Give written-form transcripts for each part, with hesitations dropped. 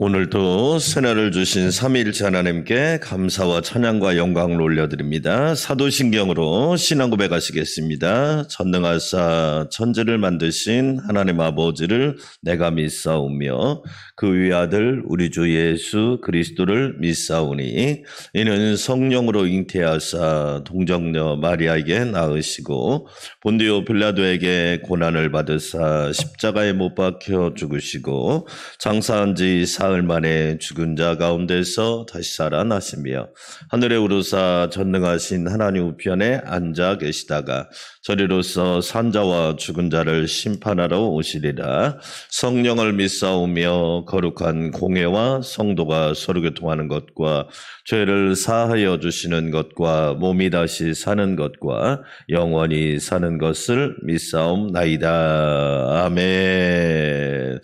오늘도 새날을 주신 삼위일체 하나님께 감사와 찬양과 영광을 올려드립니다. 사도신경으로 신앙 고백하시겠습니다. 전능하사 천지를 만드신 하나님 아버지를 내가 믿사오며 그 위아들 우리 주 예수 그리스도를 믿사오니 이는 성령으로 잉태하사 동정녀 마리아에게 낳으시고 본디오 빌라도에게 고난을 받으사 십자가에 못 박혀 죽으시고 장사한 지 사흘 만에 죽은 자 가운데서 다시 살아나시며 하늘에 오르사 전능하신 하나님 우편에 앉아 계시다가 저리로서 산자와 죽은 자를 심판하러 오시리라. 성령을 믿사오며 거룩한 공회와 성도가 서로 교통하는 것과 죄를 사하여 주시는 것과 몸이 다시 사는 것과 영원히 사는 것을 믿사옵나이다. 아멘.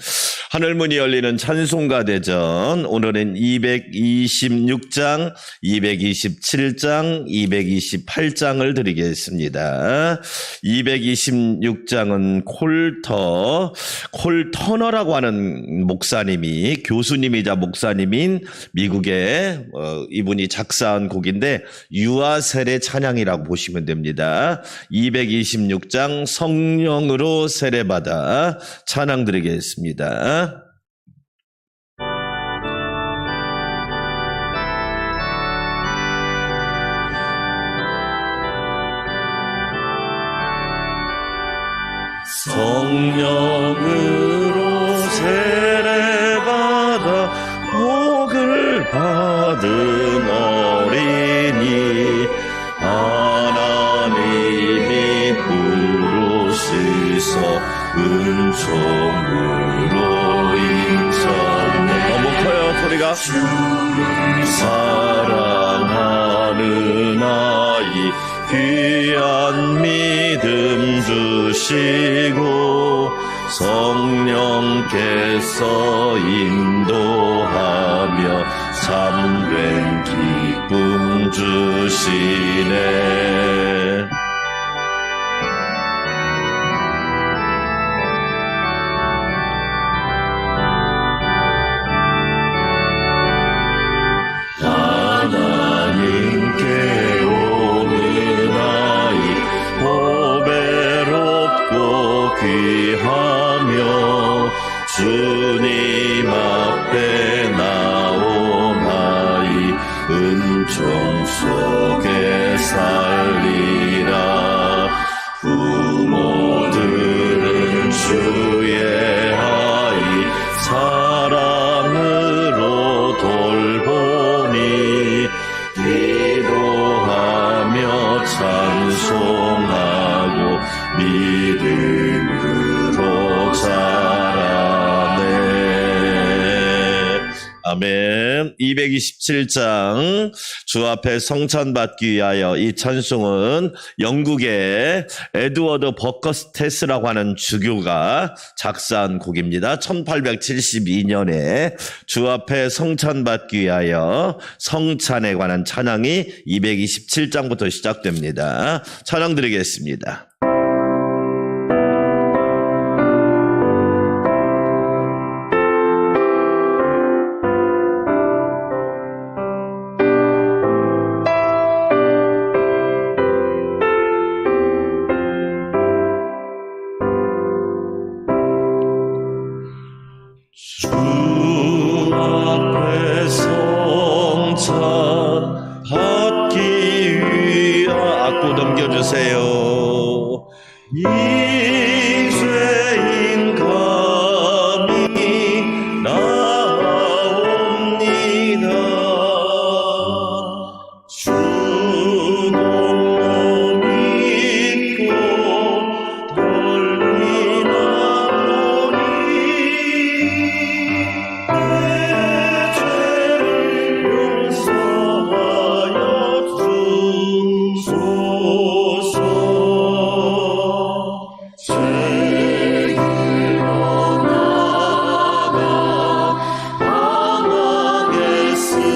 하늘문이 열리는 찬송가 대전, 오늘은 226장, 227장, 228장을 드리겠습니다. 226장은 콜터너라고 하는 목사님이, 교수님이자 목사님인 미국의 이분이 작사한 곡인데 유아세례 찬양이라고 보시면 됩니다. 226장 성령으로 세례받아 찬양 드리겠습니다. 성령으로 세례받아 복을 받은 어린이 하나님이 부르시서 은총으로 인쳤네. 너무 커요 소리가. 사랑하는 아이 귀한 믿음 주시고 성령께서 인도하며 참된 기쁨 주시네. 귀하며 주님 앞에 나오나이 은총 속에 살리라. 부모들은 주의 아이 사랑으로 돌보니 기도하며 찬송하고 믿음으로 자라네. 아멘. 227장 주 앞에 성찬받기 위하여. 이 찬송은 영국의 에드워드 버커스테스라고 하는 주교가 작사한 곡입니다. 1872년에 주 앞에 성찬받기 위하여 성찬에 관한 찬양이 227장부터 시작됩니다. 찬양 드리겠습니다. 주 앞에 성찬 받기 위하여. 악보 넘겨주세요. 이죄인 감히 나옵니다. 주도 믿고 돌리나 나가 방황했으니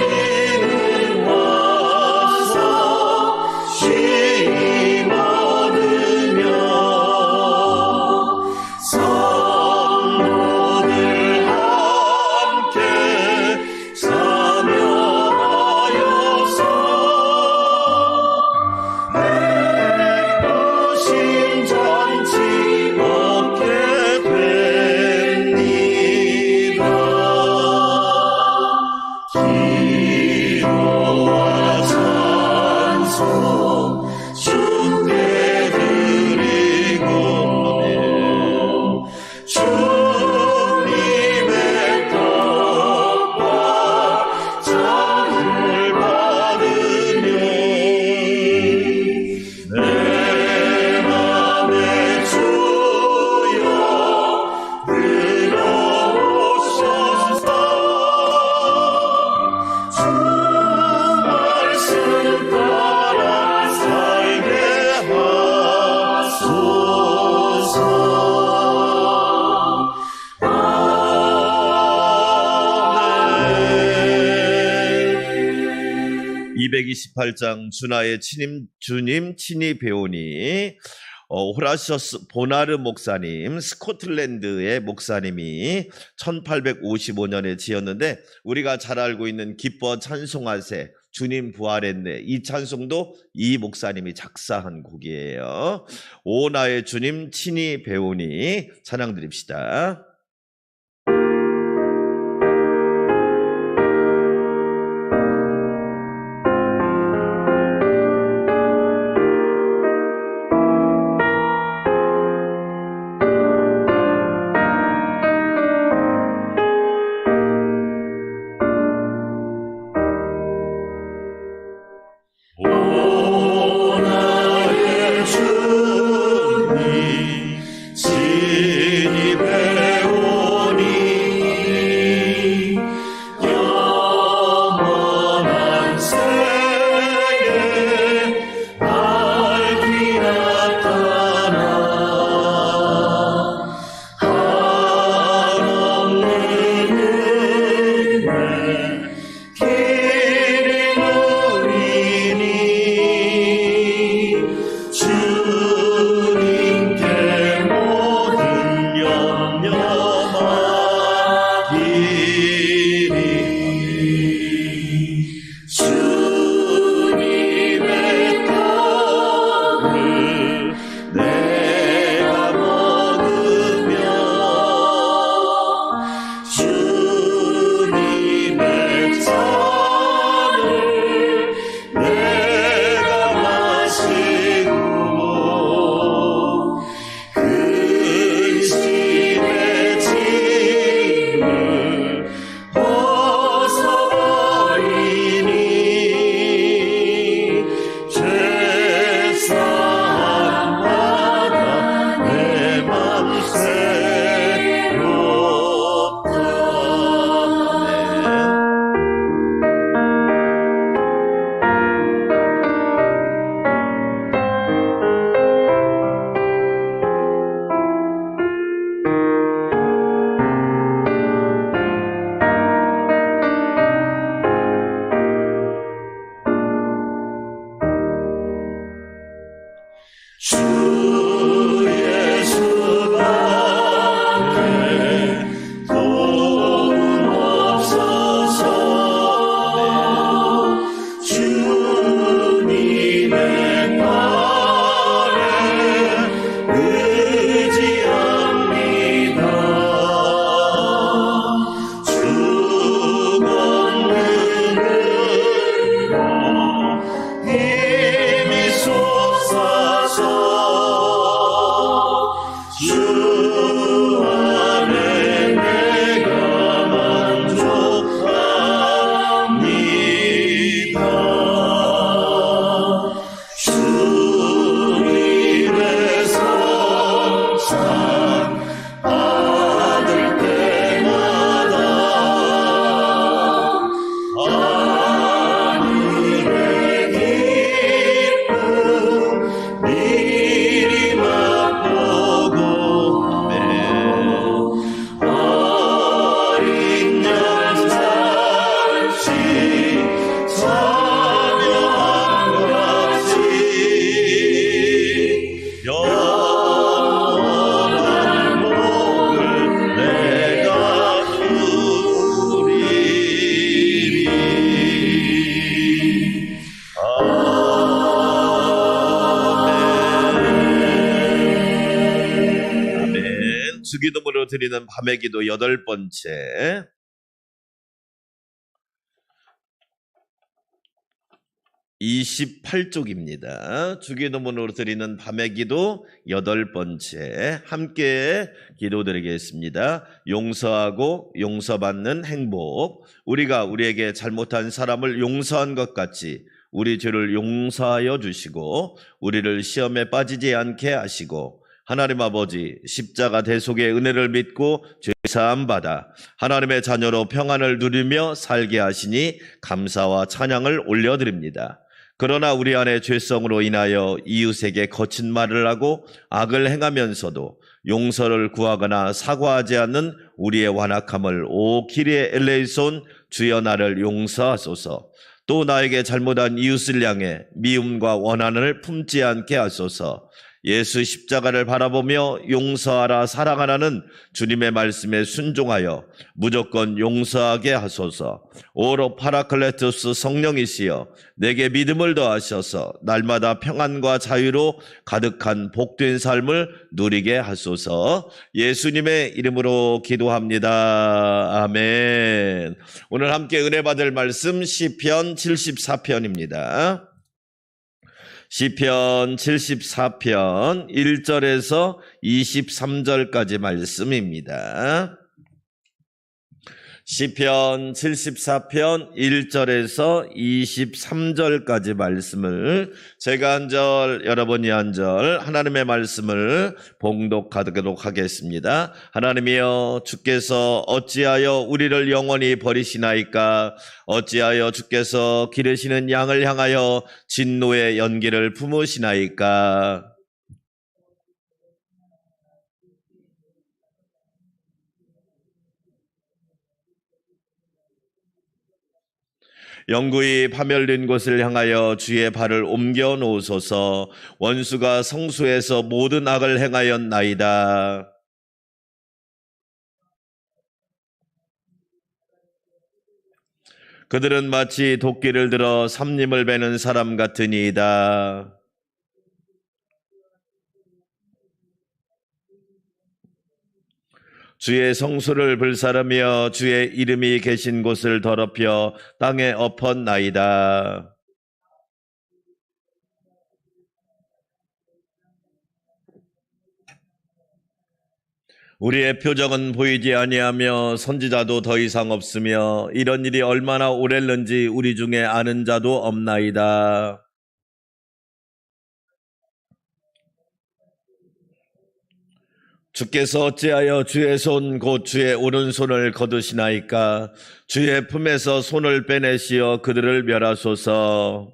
죄인은 와서 쉼 얻으며 성도들 함께 사명하여서 백부심 잔치 얻게 됩니다. 기도와 찬송 주께 드리고 주님의 떡과 잔을 받으며 내 맘에 주여 들어오소서. 주 말씀 따라 살게 하소서. 아멘. 228장 주나의 주님 친히 배우니 호라시어스 보나르 목사님, 스코틀랜드의 목사님이 1855년에 지었는데 우리가 잘 알고 있는 기뻐 찬송하세 주님 부활했네, 이 찬송도 이 목사님이 작사한 곡이에요. 오 나의 주님 친히 배우니 찬양 드립시다. 오 나의 주님 친히 배우니 주기도문으로 드리는 밤의 기도 8번째. 28쪽입니다. 주기도문으로 드리는 밤의 기도 8번째 함께 기도드리겠습니다. 용서하고 용서받는 행복. 우리가 우리에게 잘못한 사람을 용서한 것 같이 우리 죄를 용서하여 주시고 우리를 시험에 빠지지 않게 하시고 하나님 아버지 십자가 대속의 은혜를 믿고 죄사함 받아 하나님의 자녀로 평안을 누리며 살게 하시니 감사와 찬양을 올려드립니다. 그러나 우리 안에 죄성으로 인하여 이웃에게 거친 말을 하고 악을 행하면서도 용서를 구하거나 사과하지 않는 우리의 완악함을 오 기리의 엘레이손 주여 나를 용서하소서. 또 나에게 잘못한 이웃을 향해 미움과 원한을 품지 않게 하소서. 예수 십자가를 바라보며 용서하라 사랑하라는 주님의 말씀에 순종하여 무조건 용서하게 하소서. 오로 파라클레토스 성령이시여 내게 믿음을 더하셔서 날마다 평안과 자유로 가득한 복된 삶을 누리게 하소서. 예수님의 이름으로 기도합니다. 아멘. 오늘 함께 은혜 받을 말씀 시편 74편입니다. 시편 74편 1절에서 23절까지 말씀입니다. 시편 74편 1절에서 23절까지 말씀을 제가 한 절 여러분이 한 절 하나님의 말씀을 봉독하도록 하겠습니다. 하나님이여 주께서 어찌하여 우리를 영원히 버리시나이까? 어찌하여 주께서 기르시는 양을 향하여 진노의 연기를 품으시나이까? 영구히 파멸된 곳을 향하여 주의 발을 옮겨 놓으소서. 원수가 성수에서 모든 악을 행하였나이다. 그들은 마치 도끼를 들어 삼림을 베는 사람 같으니이다. 주의 성소를 불사르며 주의 이름이 계신 곳을 더럽혀 땅에 엎었나이다. 우리의 표적은 보이지 아니하며 선지자도 더 이상 없으며 이런 일이 얼마나 오랬는지 우리 중에 아는 자도 없나이다. 주께서 어찌하여 주의 손 곧 주의 오른손을 거두시나이까? 주의 품에서 손을 빼내시어 그들을 멸하소서.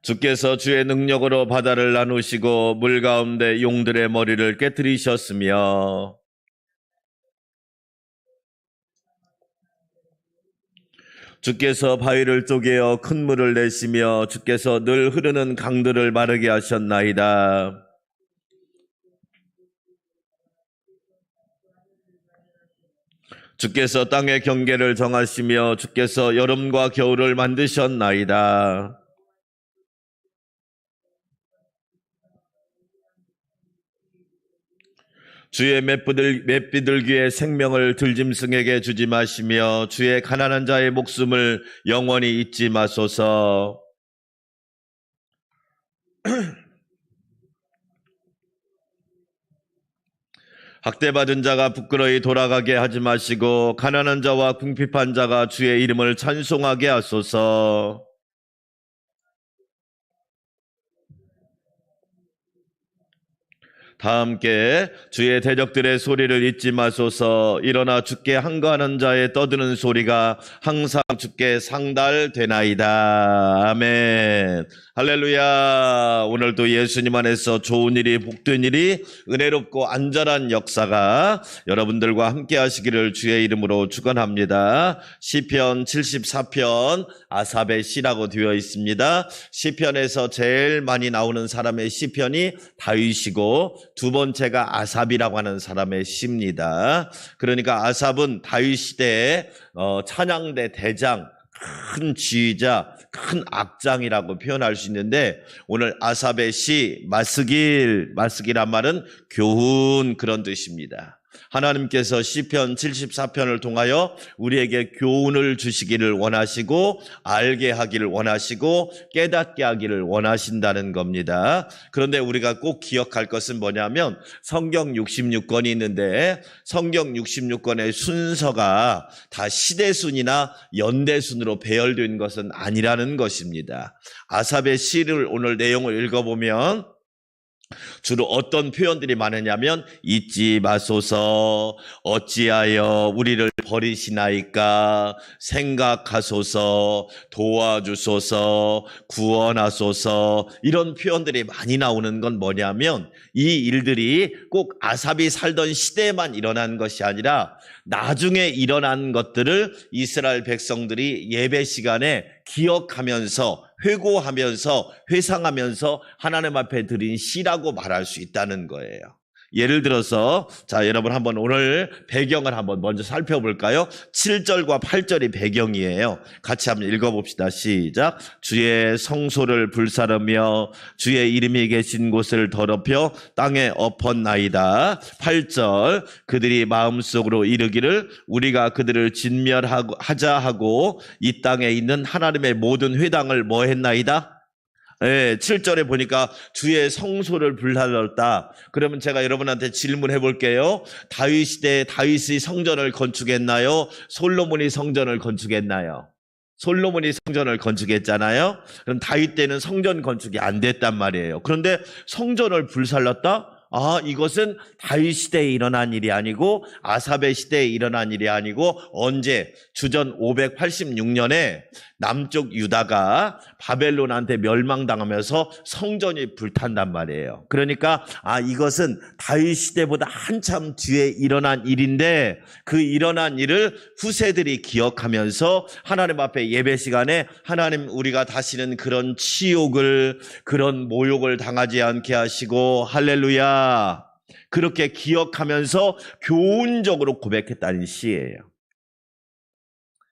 주께서 주의 능력으로 바다를 나누시고 물 가운데 용들의 머리를 깨뜨리셨으며 주께서 바위를 쪼개어 큰 물을 내시며 주께서 늘 흐르는 강들을 마르게 하셨나이다. 주께서 땅의 경계를 정하시며 주께서 여름과 겨울을 만드셨나이다. 주의 맷비둘기의 생명을 들짐승에게 주지 마시며 주의 가난한 자의 목숨을 영원히 잊지 마소서. 학대받은 자가 부끄러이 돌아가게 하지 마시고 가난한 자와 궁핍한 자가 주의 이름을 찬송하게 하소서. 다 함께 주의 대적들의 소리를 잊지 마소서. 일어나 주께 항거하는 자의 떠드는 소리가 항상 주께 상달되나이다. 아멘. 할렐루야. 오늘도 예수님 안에서 좋은 일이 복된 일이 은혜롭고 안전한 역사가 여러분들과 함께 하시기를 주의 이름으로 축원합니다. 시편 74편 아삽의 시라고 되어 있습니다. 시편에서 제일 많이 나오는 사람의 시편이 다윗이고 두 번째가 아삽이라고 하는 사람의 시입니다. 그러니까 아삽은 다윗 시대의 찬양대 대장, 큰 지휘자, 큰 악장이라고 표현할 수 있는데 오늘 아삽의 시 말쓰기란 말은 교훈 그런 뜻입니다. 하나님께서 시편 74편을 통하여 우리에게 교훈을 주시기를 원하시고 알게 하기를 원하시고 깨닫게 하기를 원하신다는 겁니다. 그런데 우리가 꼭 기억할 것은 뭐냐면 성경 66권이 있는데 성경 66권의 순서가 다 시대순이나 연대순으로 배열된 것은 아니라는 것입니다. 아삽의 시를 오늘 내용을 읽어보면 주로 어떤 표현들이 많으냐면 잊지 마소서, 어찌하여 우리를 버리시나이까, 생각하소서, 도와주소서, 구원하소서, 이런 표현들이 많이 나오는 건 뭐냐면 이 일들이 꼭 아삽이 살던 시대에만 일어난 것이 아니라 나중에 일어난 것들을 이스라엘 백성들이 예배 시간에 기억하면서 회고하면서 회상하면서 하나님 앞에 드린 시라고 말할 수 있다는 거예요. 예를 들어서 자 여러분 한번 오늘 배경을 한번 먼저 살펴볼까요? 7절과 8절이 배경이에요. 같이 한번 읽어봅시다. 시작. 주의 성소를 불사르며 주의 이름이 계신 곳을 더럽혀 땅에 엎었나이다. 8절 그들이 마음속으로 이르기를 우리가 그들을 진멸하자 하고 이 땅에 있는 하나님의 모든 회당을 뭐 했나이다? 네, 7절에 보니까 주의 성소를 불살랐다. 그러면 제가 여러분한테 질문해 볼게요. 다윗 시대에 다윗이 성전을 건축했나요? 솔로몬이 성전을 건축했나요? 솔로몬이 성전을 건축했잖아요. 그럼 다윗 때는 성전 건축이 안 됐단 말이에요. 그런데 성전을 불살랐다? 아, 이것은 다윗 시대에 일어난 일이 아니고 아삽의 시대에 일어난 일이 아니고 언제? 주전 586년에 남쪽 유다가 바벨론한테 멸망당하면서 성전이 불탄단 말이에요. 그러니까 이것은 다윗 시대보다 한참 뒤에 일어난 일인데 그 일어난 일을 후세들이 기억하면서 하나님 앞에 예배 시간에 하나님 우리가 다시는 그런 치욕을 그런 모욕을 당하지 않게 하시고 할렐루야 그렇게 기억하면서 교훈적으로 고백했다는 시예요.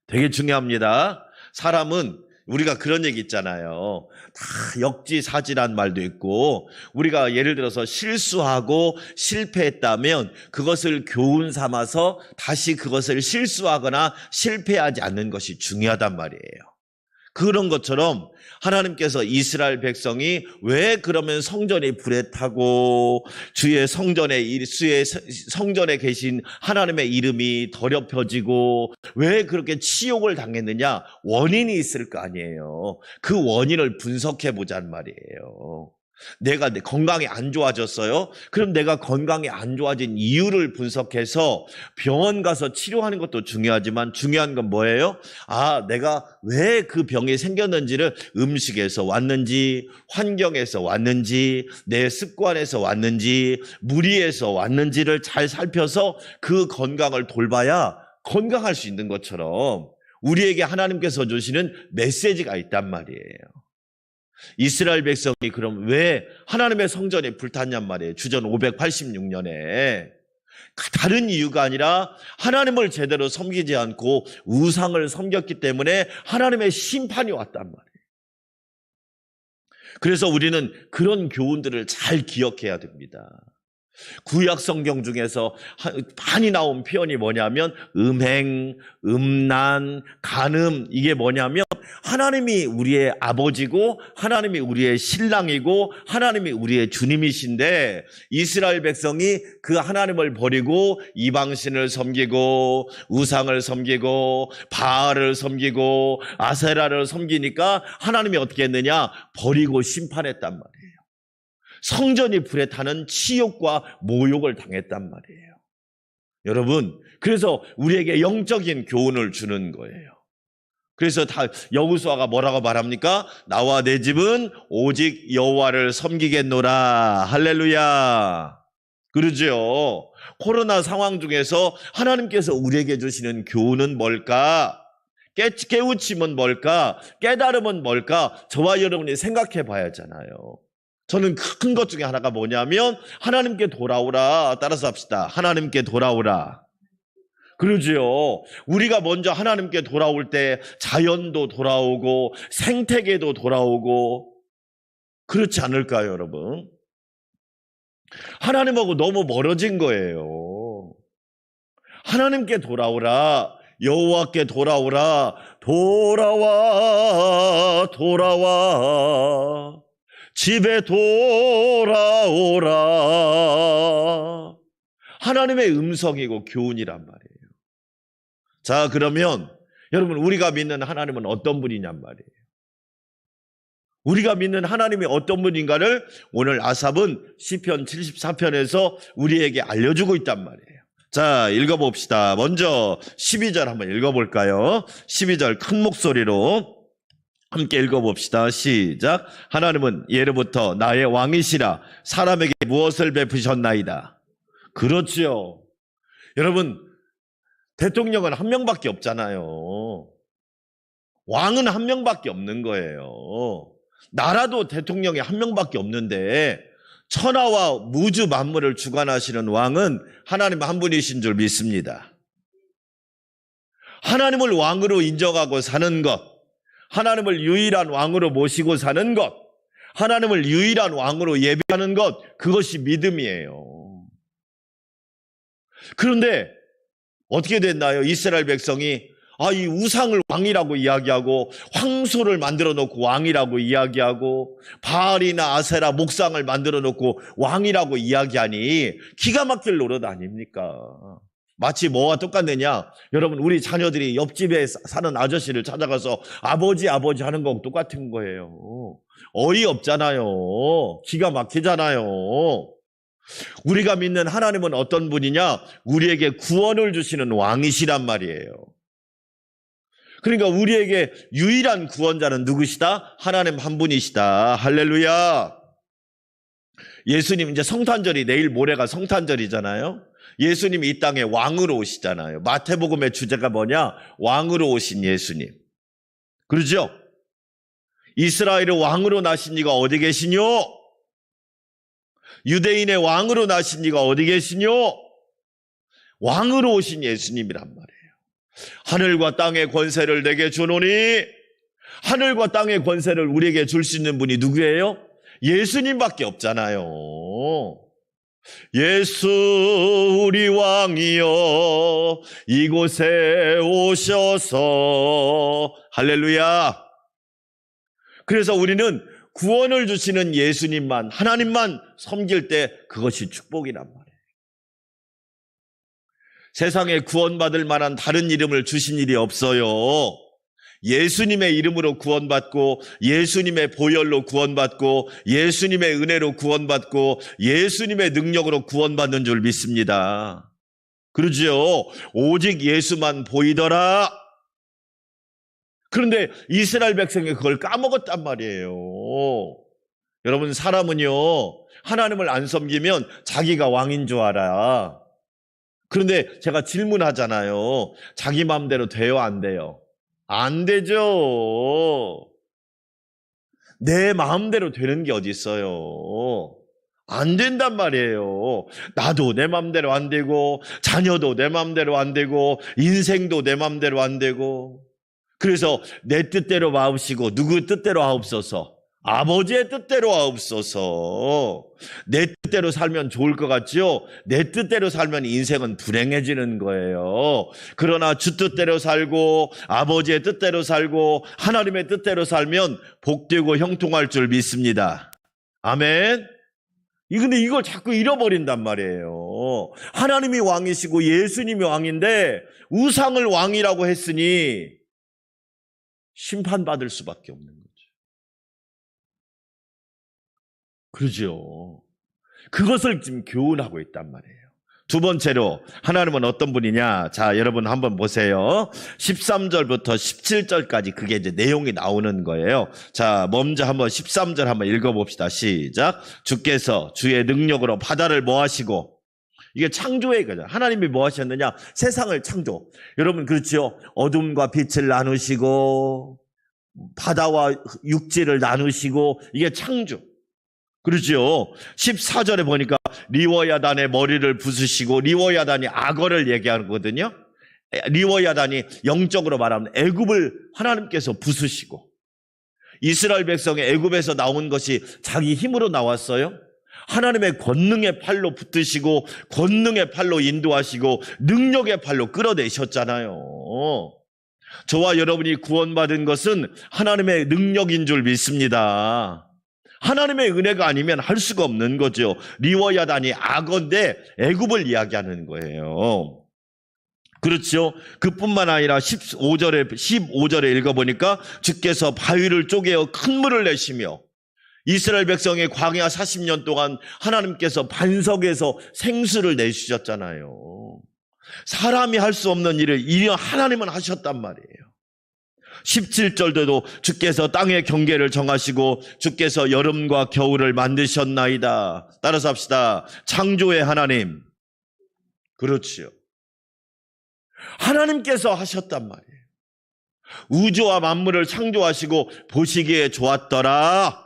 되게 중요합니다. 사람은 우리가 그런 얘기 있잖아요. 다 역지사지란 말도 있고 우리가 예를 들어서 실수하고 실패했다면 그것을 교훈 삼아서 다시 그것을 실수하거나 실패하지 않는 것이 중요하단 말이에요. 그런 것처럼 하나님께서 이스라엘 백성이 왜 그러면 성전이 불에 타고 주의 성전에 계신 하나님의 이름이 더럽혀지고 왜 그렇게 치욕을 당했느냐 원인이 있을 거 아니에요. 그 원인을 분석해 보자는 말이에요. 내가 건강이 안 좋아졌어요? 그럼 내가 건강이 안 좋아진 이유를 분석해서 병원 가서 치료하는 것도 중요하지만 중요한 건 뭐예요? 내가 왜 그 병이 생겼는지를 음식에서 왔는지 환경에서 왔는지 내 습관에서 왔는지 무리에서 왔는지를 잘 살펴서 그 건강을 돌봐야 건강할 수 있는 것처럼 우리에게 하나님께서 주시는 메시지가 있단 말이에요. 이스라엘 백성이 그럼 왜 하나님의 성전이 불탔냔 말이에요. 주전 586년에. 다른 이유가 아니라 하나님을 제대로 섬기지 않고 우상을 섬겼기 때문에 하나님의 심판이 왔단 말이에요. 그래서 우리는 그런 교훈들을 잘 기억해야 됩니다. 구약 성경 중에서 많이 나온 표현이 뭐냐면 음행, 음란, 간음 이게 뭐냐면 하나님이 우리의 아버지고 하나님이 우리의 신랑이고 하나님이 우리의 주님이신데 이스라엘 백성이 그 하나님을 버리고 이방신을 섬기고 우상을 섬기고 바알을 섬기고 아세라를 섬기니까 하나님이 어떻게 했느냐? 버리고 심판했단 말이에요. 성전이 불에 타는 치욕과 모욕을 당했단 말이에요. 여러분, 그래서 우리에게 영적인 교훈을 주는 거예요. 그래서 여호수아가 뭐라고 말합니까? 나와 내 집은 오직 여호와를 섬기겠노라. 할렐루야. 그러죠. 코로나 상황 중에서 하나님께서 우리에게 주시는 교훈은 뭘까? 깨우침은 뭘까? 깨달음은 뭘까? 저와 여러분이 생각해 봐야 하잖아요. 저는 큰 것 중에 하나가 뭐냐면 하나님께 돌아오라. 따라서 합시다. 하나님께 돌아오라. 그러지요. 우리가 먼저 하나님께 돌아올 때 자연도 돌아오고 생태계도 돌아오고 그렇지 않을까요, 여러분? 하나님하고 너무 멀어진 거예요. 하나님께 돌아오라. 여호와께 돌아오라. 돌아와 돌아와 집에 돌아오라. 하나님의 음성이고 교훈이란 말이에요. 자, 그러면 여러분, 우리가 믿는 하나님은 어떤 분이냔 말이에요. 우리가 믿는 하나님이 어떤 분인가를 오늘 아삽은 시편 74편에서 우리에게 알려주고 있단 말이에요. 자, 읽어봅시다. 먼저 12절 한번 읽어볼까요? 12절 큰 목소리로 함께 읽어봅시다. 시작. 하나님은 예로부터 나의 왕이시라. 사람에게 무엇을 베푸셨나이다. 그렇죠. 여러분, 대통령은 한 명밖에 없잖아요. 왕은 한 명밖에 없는 거예요. 나라도 대통령이 한 명밖에 없는데 천하와 무주 만물을 주관하시는 왕은 하나님 한 분이신 줄 믿습니다. 하나님을 왕으로 인정하고 사는 것, 하나님을 유일한 왕으로 모시고 사는 것, 하나님을 유일한 왕으로 예배하는 것, 그것이 믿음이에요. 그런데 어떻게 됐나요? 이스라엘 백성이 이 우상을 왕이라고 이야기하고 황소를 만들어 놓고 왕이라고 이야기하고 바알이나 아세라 목상을 만들어 놓고 왕이라고 이야기하니 기가 막힐 노릇 아닙니까? 마치 뭐와 똑같느냐? 여러분, 우리 자녀들이 옆집에 사는 아저씨를 찾아가서 아버지 하는 거 똑같은 거예요. 어이없잖아요. 기가 막히잖아요. 우리가 믿는 하나님은 어떤 분이냐? 우리에게 구원을 주시는 왕이시란 말이에요. 그러니까 우리에게 유일한 구원자는 누구시다? 하나님 한 분이시다. 할렐루야. 예수님, 이제 성탄절이 내일 모레가 성탄절이잖아요. 예수님이 이 땅에 왕으로 오시잖아요. 마태복음의 주제가 뭐냐? 왕으로 오신 예수님. 그러죠? 이스라엘의 왕으로 나신 이가 어디 계시뇨? 유대인의 왕으로 나신 이가 어디 계시뇨? 왕으로 오신 예수님이란 말이에요. 하늘과 땅의 권세를 내게 주노니, 하늘과 땅의 권세를 우리에게 줄 수 있는 분이 누구예요? 예수님밖에 없잖아요. 예수 우리 왕이여 이곳에 오셔서. 할렐루야. 그래서 우리는 구원을 주시는 예수님만, 하나님만 섬길 때 그것이 축복이란 말이에요. 세상에 구원받을 만한 다른 이름을 주신 일이 없어요. 예수님의 이름으로 구원받고, 예수님의 보혈로 구원받고, 예수님의 은혜로 구원받고, 예수님의 능력으로 구원받는 줄 믿습니다. 그러지요. 오직 예수만 보이더라. 그런데 이스라엘 백성이 그걸 까먹었단 말이에요. 여러분, 사람은요, 하나님을 안 섬기면 자기가 왕인 줄 알아. 그런데 제가 질문하잖아요. 자기 마음대로 돼요, 안 돼요? 안 되죠. 내 마음대로 되는 게 어디 있어요? 안 된단 말이에요. 나도 내 마음대로 안 되고, 자녀도 내 마음대로 안 되고, 인생도 내 마음대로 안 되고. 그래서 내 뜻대로 마옵시고 누구 뜻대로 하옵소서. 아버지의 뜻대로 하옵소서. 내 뜻대로 살면 좋을 것 같죠? 내 뜻대로 살면 인생은 불행해지는 거예요. 그러나 주 뜻대로 살고 아버지의 뜻대로 살고 하나님의 뜻대로 살면 복되고 형통할 줄 믿습니다. 아멘. 근데 이걸 자꾸 잃어버린단 말이에요. 하나님이 왕이시고 예수님이 왕인데 우상을 왕이라고 했으니 심판받을 수밖에 없는 거죠. 그러죠. 그것을 지금 교훈하고 있단 말이에요. 두 번째로 하나님은 어떤 분이냐? 자, 여러분 한번 보세요. 13절부터 17절까지 그게 이제 내용이 나오는 거예요. 자, 먼저 한번 13절 한번 읽어봅시다. 시작. 주께서 주의 능력으로 바다를 뭐 하시고, 이게 창조의 거죠. 하나님이 뭐 하셨느냐? 세상을 창조. 여러분 그렇죠? 어둠과 빛을 나누시고 바다와 육지를 나누시고, 이게 창조. 그렇죠? 14절에 보니까 리워야단의 머리를 부수시고, 리워야단이 악어를 얘기하거든요. 리워야단이 영적으로 말하면 애굽을 하나님께서 부수시고, 이스라엘 백성의 애굽에서 나온 것이 자기 힘으로 나왔어요? 하나님의 권능의 팔로 붙드시고 권능의 팔로 인도하시고 능력의 팔로 끌어내셨잖아요. 저와 여러분이 구원받은 것은 하나님의 능력인 줄 믿습니다. 하나님의 은혜가 아니면 할 수가 없는 거죠. 리워야단이 악어인데 애굽을 이야기하는 거예요. 그렇죠. 그뿐만 아니라 15절에 읽어보니까 주께서 바위를 쪼개어 큰 물을 내시며, 이스라엘 백성의 광야 40년 동안 하나님께서 반석에서 생수를 내주셨잖아요. 사람이 할 수 없는 일을 하나님은 하셨단 말이에요. 17절에도 주께서 땅의 경계를 정하시고 주께서 여름과 겨울을 만드셨나이다. 따라서 합시다. 창조의 하나님. 그렇지요. 하나님께서 하셨단 말이에요. 우주와 만물을 창조하시고 보시기에 좋았더라.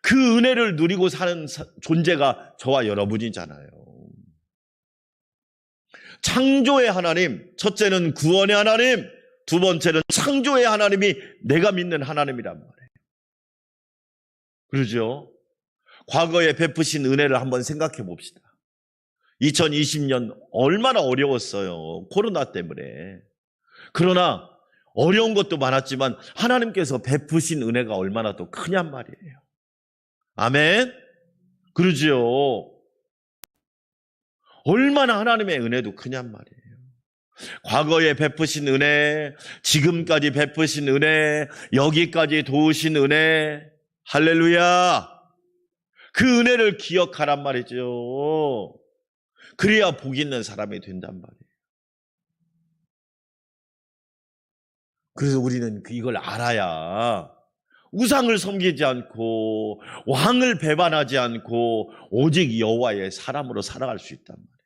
그 은혜를 누리고 사는 존재가 저와 여러분이잖아요. 창조의 하나님, 첫째는 구원의 하나님, 두 번째는 창조의 하나님이 내가 믿는 하나님이란 말이에요. 그러죠? 과거에 베푸신 은혜를 한번 생각해 봅시다. 2020년 얼마나 어려웠어요. 코로나 때문에. 그러나 어려운 것도 많았지만 하나님께서 베푸신 은혜가 얼마나 또 크냔 말이에요. 아멘? 그러죠. 얼마나 하나님의 은혜도 크냔 말이에요. 과거에 베푸신 은혜, 지금까지 베푸신 은혜, 여기까지 도우신 은혜, 할렐루야. 그 은혜를 기억하란 말이죠. 그래야 복 있는 사람이 된단 말이에요. 그래서 우리는 이걸 알아야 우상을 섬기지 않고 왕을 배반하지 않고 오직 여호와의 사람으로 살아갈 수 있단 말이에요.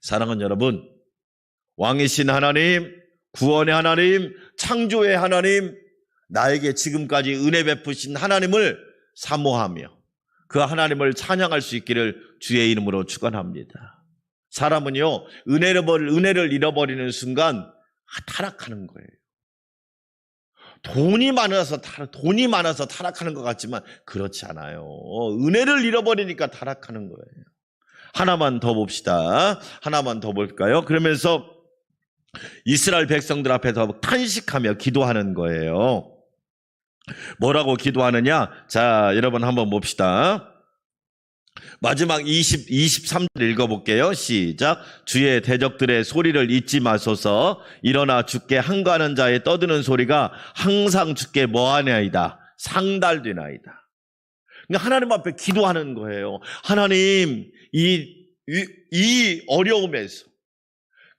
사랑하는 여러분, 왕이신 하나님, 구원의 하나님, 창조의 하나님, 나에게 지금까지 은혜 베푸신 하나님을 사모하며 그 하나님을 찬양할 수 있기를 주의 이름으로 축원합니다. 사람은요, 은혜를 잃어버리는 순간 타락하는 거예요. 돈이 많아서 타락하는 것 같지만 그렇지 않아요. 은혜를 잃어버리니까 타락하는 거예요. 하나만 더 봅시다. 하나만 더 볼까요? 그러면서 이스라엘 백성들 앞에서 탄식하며 기도하는 거예요. 뭐라고 기도하느냐? 자, 여러분 한번 봅시다. 마지막 23절 읽어볼게요. 시작. 주의 대적들의 소리를 잊지 마소서. 일어나 주께 항거하는 자의 떠드는 소리가 항상 주께 뭐하냐이다. 상달되나이다. 그러니까 하나님 앞에 기도하는 거예요. 하나님, 이 어려움에서,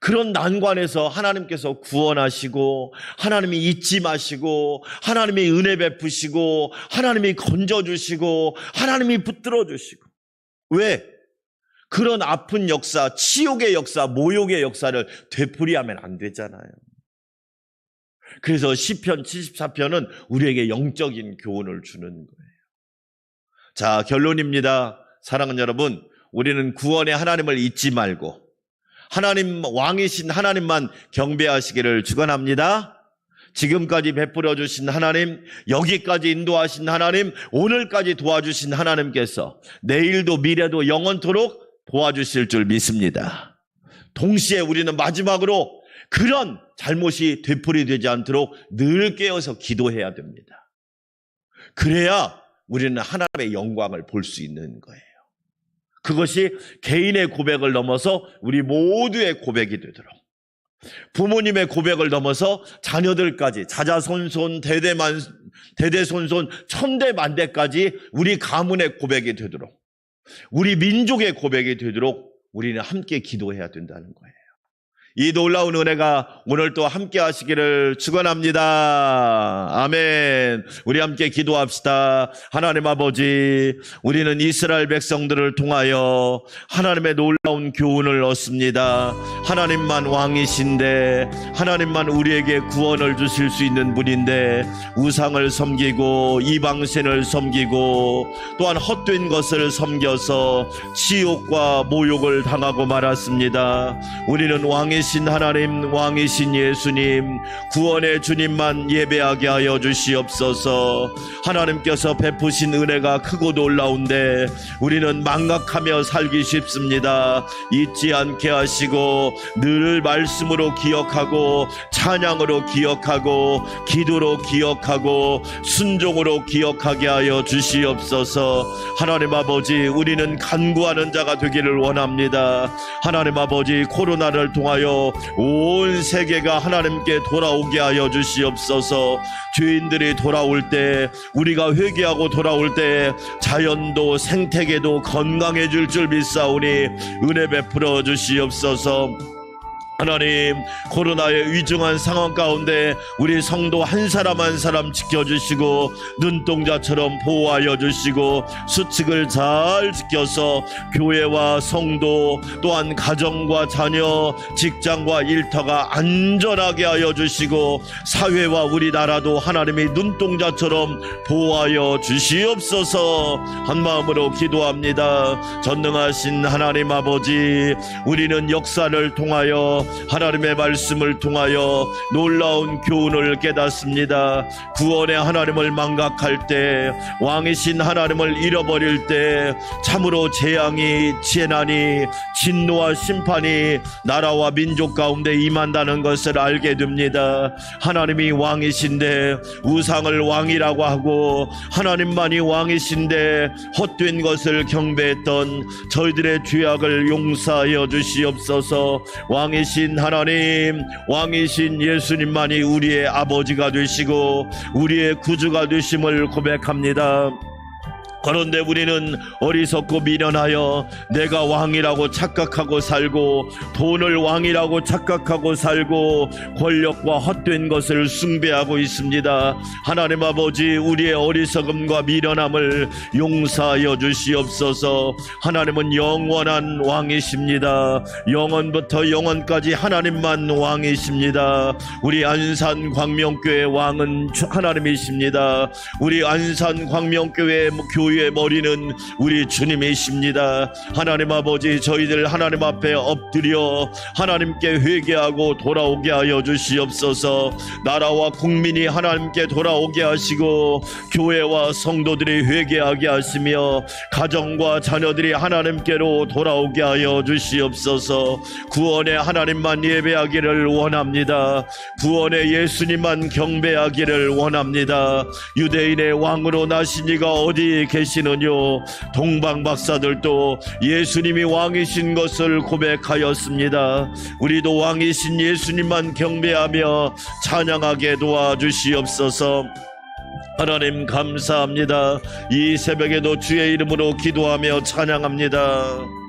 그런 난관에서 하나님께서 구원하시고 하나님이 잊지 마시고 하나님이 은혜 베푸시고 하나님이 건져주시고 하나님이 붙들어주시고. 왜? 그런 아픈 역사, 치욕의 역사, 모욕의 역사를 되풀이하면 안 되잖아요. 그래서 시편 74편은 우리에게 영적인 교훈을 주는 거예요. 자, 결론입니다. 사랑하는 여러분, 우리는 구원의 하나님을 잊지 말고 하나님, 왕이신 하나님만 경배하시기를 축원합니다. 지금까지 베풀어 주신 하나님, 여기까지 인도하신 하나님, 오늘까지 도와주신 하나님께서 내일도 미래도 영원토록 도와주실 줄 믿습니다. 동시에 우리는 마지막으로 그런 잘못이 되풀이되지 않도록 늘 깨어서 기도해야 됩니다. 그래야 우리는 하나님의 영광을 볼 수 있는 거예요. 그것이 개인의 고백을 넘어서 우리 모두의 고백이 되도록, 부모님의 고백을 넘어서 자녀들까지, 자자손손 대대손손 천대만대까지 우리 가문의 고백이 되도록, 우리 민족의 고백이 되도록 우리는 함께 기도해야 된다는 거예요. 이 놀라운 은혜가 오늘 또 함께 하시기를 축원합니다. 아멘. 우리 함께 기도합시다. 하나님 아버지, 우리는 이스라엘 백성들을 통하여 하나님의 놀라운 교훈을 얻습니다. 하나님만 왕이신데, 하나님만 우리에게 구원을 주실 수 있는 분인데, 우상을 섬기고 이방신을 섬기고 또한 헛된 것을 섬겨서 치욕과 모욕을 당하고 말았습니다. 우리는 왕이신 하나님, 왕이신 예수님, 구원의 주님만 예배하게 하여 주시옵소서. 하나님께서 베푸신 은혜가 크고 놀라운데 우리는 망각하며 살기 쉽습니다. 잊지 않게 하시고 늘 말씀으로 기억하고 찬양으로 기억하고 기도로 기억하고 순종으로 기억하게 하여 주시옵소서. 하나님 아버지, 우리는 간구하는 자가 되기를 원합니다. 하나님 아버지, 코로나를 통하여 온 세계가 하나님께 돌아오게 하여 주시옵소서. 죄인들이 돌아올 때, 우리가 회개하고 돌아올 때 자연도 생태계도 건강해질 줄 믿사오니 은혜 베풀어 주시옵소서. 하나님, 코로나의 위중한 상황 가운데 우리 성도 한 사람 한 사람 지켜주시고 눈동자처럼 보호하여 주시고 수칙을 잘 지켜서 교회와 성도 또한 가정과 자녀, 직장과 일터가 안전하게 하여 주시고 사회와 우리나라도 하나님이 눈동자처럼 보호하여 주시옵소서. 한마음으로 기도합니다. 전능하신 하나님 아버지, 우리는 역사를 통하여 하나님의 말씀을 통하여 놀라운 교훈을 깨닫습니다. 구원의 하나님을 망각할 때, 왕이신 하나님을 잃어버릴 때 참으로 재앙이, 재난이, 진노와 심판이 나라와 민족 가운데 임한다는 것을 알게 됩니다. 하나님이 왕이신데 우상을 왕이라고 하고 하나님만이 왕이신데 헛된 것을 경배했던 저희들의 죄악을 용서하여 주시옵소서. 왕이신 하나님, 왕이신 예수님만이 우리의 아버지가 되시고 우리의 구주가 되심을 고백합니다. 그런데 우리는 어리석고 미련하여 내가 왕이라고 착각하고 살고 돈을 왕이라고 착각하고 살고 권력과 헛된 것을 숭배하고 있습니다. 하나님 아버지, 우리의 어리석음과 미련함을 용서하여 주시옵소서. 하나님은 영원한 왕이십니다. 영원부터 영원까지 하나님만 왕이십니다. 우리 안산 광명교회 왕은 하나님이십니다. 우리 안산 광명교회 교회의 머리는 우리 주님이십니다. 하나님 아버지, 저희들 하나님 앞에 엎드려 하나님께 회개하고 돌아오게 하여 주시옵소서. 나라와 국민이 하나님께 돌아오게 하시고 교회와 성도들이 회개하게 하시며 가정과 자녀들이 하나님께로 돌아오게 하여 주시옵소서. 구원의 하나님만 예배하기를 원합니다. 구원의 예수님만 경배하기를 원합니다. 유대인의 왕으로 나신 이가 어디 계시느뇨? 동방 박사들도 예수님이 왕이신 것을 고백하였습니다. 우리도 왕이신 예수님만 경배하며 찬양하게 도와주시옵소서. 하나님 감사합니다. 이 새벽에도 주의 이름으로 기도하며 찬양합니다.